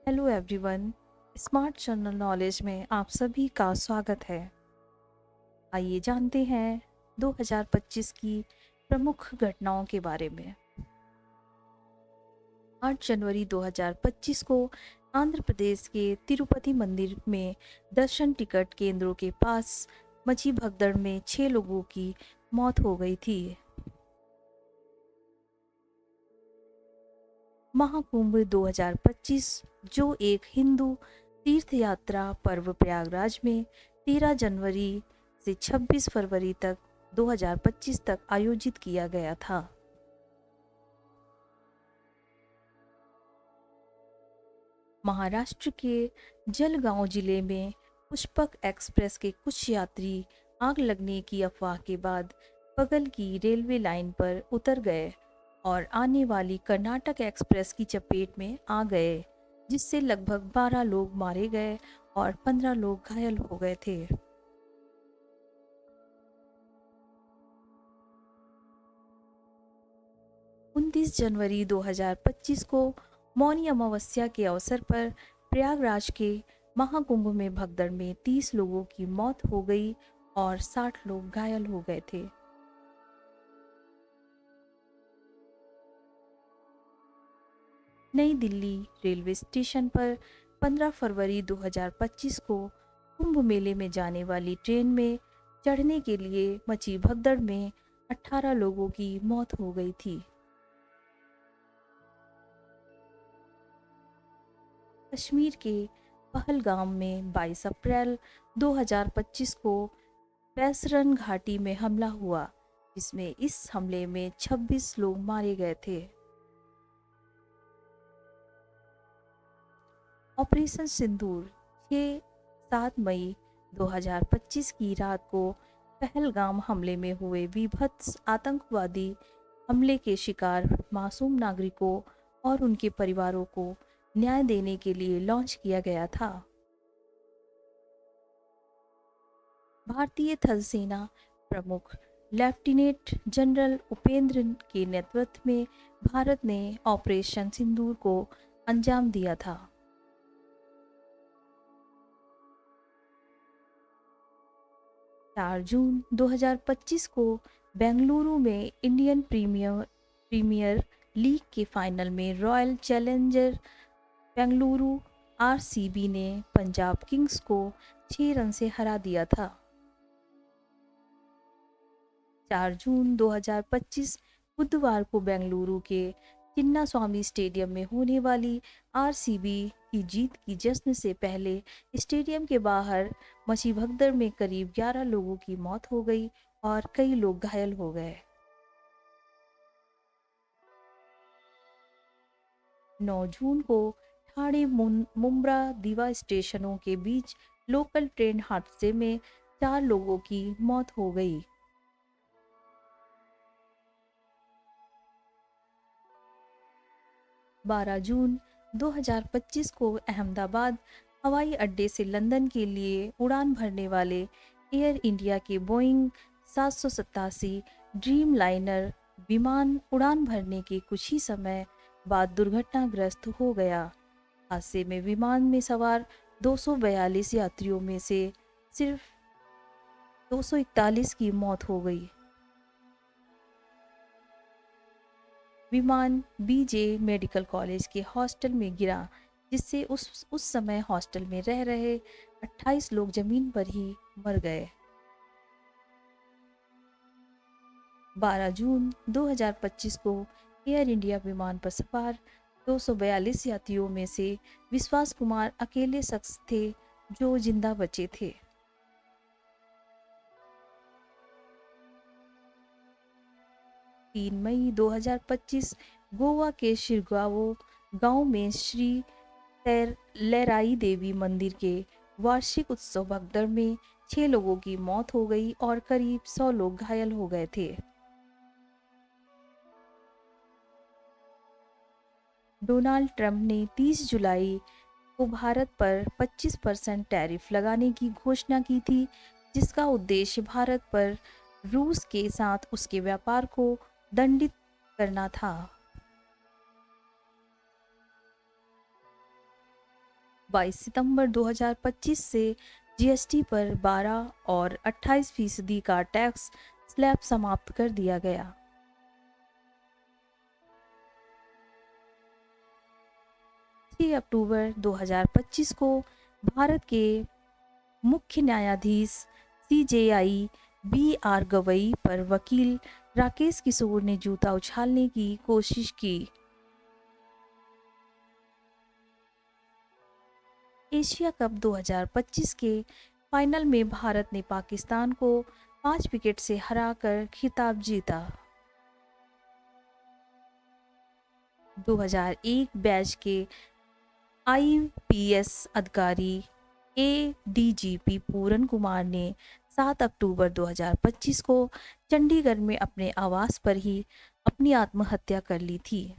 Hello everyone. Smart general knowledge में आप सभी का स्वागत है। आइए जानते हैं 2025 की प्रमुख घटनाओं के बारे में। 8 जनवरी 2025 को आंध्र प्रदेश के तिरुपति मंदिर में दर्शन टिकट केंद्रों के पास मची भगदड़ में 6 लोगों की मौत हो गई थी। महाकुंभ 2025 जो एक हिंदू तीर्थ यात्रा पर्व प्रयागराज में 13 जनवरी से 26 फरवरी तक 2025 तक आयोजित किया गया था। महाराष्ट्र के जलगांव जिले में पुष्पक एक्सप्रेस के कुछ यात्री आग लगने की अफवाह के बाद बगल की रेलवे लाइन पर उतर गए और आने वाली कर्नाटक एक्सप्रेस की चपेट में आ गए, जिससे लगभग 12 लोग मारे गए और 15 लोग घायल हो गए थे। उनतीस जनवरी 2025 को मौनी अमावस्या के अवसर पर प्रयागराज के महाकुंभ में भगदड़ में 30 लोगों की मौत हो गई और 60 लोग घायल हो गए थे। नई दिल्ली रेलवे स्टेशन पर 15 फरवरी 2025 को कुंभ मेले में जाने वाली ट्रेन में चढ़ने के लिए मची भगदड़ में 18 लोगों की मौत हो गई थी। कश्मीर के पहलगाम में 22 अप्रैल 2025 को पैसरन घाटी में हमला हुआ, जिसमें इस हमले में 26 लोग मारे गए थे। ऑपरेशन सिंदूर 6-7 मई 2025 की रात को पहलगाम हमले में हुए विभत्स आतंकवादी हमले के शिकार मासूम नागरिकों और उनके परिवारों को न्याय देने के लिए लॉन्च किया गया था। भारतीय थल सेना प्रमुख लेफ्टिनेंट जनरल उपेंद्र के नेतृत्व में भारत ने ऑपरेशन सिंदूर को अंजाम दिया था। चार जून 2025 को बेंगलुरु में इंडियन प्रीमियर लीग के फाइनल में रॉयल चैलेंजर बेंगलुरु आरसीबी ने पंजाब किंग्स को 6 रन से हरा दिया था। 4 जून 2025 बुधवार को बेंगलुरु के चिन्नास्वामी स्टेडियम में होने वाली आरसीबी की जीत की जश्न से पहले स्टेडियम के बाहर मची भगदड़ में करीब 11 लोगों की मौत हो गई और कई लोग घायल हो गए। 9 जून को ठाणे मुंब्रा दीवा स्टेशनों के बीच लोकल ट्रेन हादसे में 4 लोगों की मौत हो गई। 12 जून 2025 को अहमदाबाद हवाई अड्डे से लंदन के लिए उड़ान भरने वाले एयर इंडिया के बोइंग 787 ड्रीम लाइनर विमान उड़ान भरने के कुछ ही समय बाद दुर्घटनाग्रस्त हो गया। हादसे में विमान में सवार 242 यात्रियों में से सिर्फ 241 की मौत हो गई। विमान बीजे मेडिकल कॉलेज के हॉस्टल में गिरा, जिससे उस समय हॉस्टल में रह रहे 28 लोग जमीन पर ही मर गए। 12 जून 2025 को एयर इंडिया विमान पर सवार 242 यात्रियों में से विश्वास कुमार अकेले शख्स थे जो जिंदा बचे थे। 3 मई 2025 गोवा के शिरगांव गांव में श्री लहराई देवी मंदिर के वार्षिक उत्सव भगदड़ में 6 लोगों की मौत हो गई और करीब 100 लोग घायल हो गए थे। डोनाल्ड ट्रंप ने 30 जुलाई को भारत पर 25% टैरिफ लगाने की घोषणा की थी, जिसका उद्देश्य भारत पर रूस के साथ उसके व्यापार को दंडित करना था। 22 सितंबर 2025 से जीएसटी पर 12 और 28% का टैक्स स्लैब समाप्त कर दिया गया। 6 अक्टूबर 2025 को भारत के मुख्य न्यायाधीश सीजेआई बी.आर. गवई पर वकील राकेश किशोर ने जूता उछालने की कोशिश की। एशिया कप 2025 के फाइनल में भारत ने पाकिस्तान को 5 विकेट से हराकर खिताब जीता। 2001 बैच के आईपीएस अधिकारी एडीजीपी पूरन कुमार ने 7 अक्टूबर 2025 को चंडीगढ़ में अपने आवास पर ही अपनी आत्महत्या कर ली थी।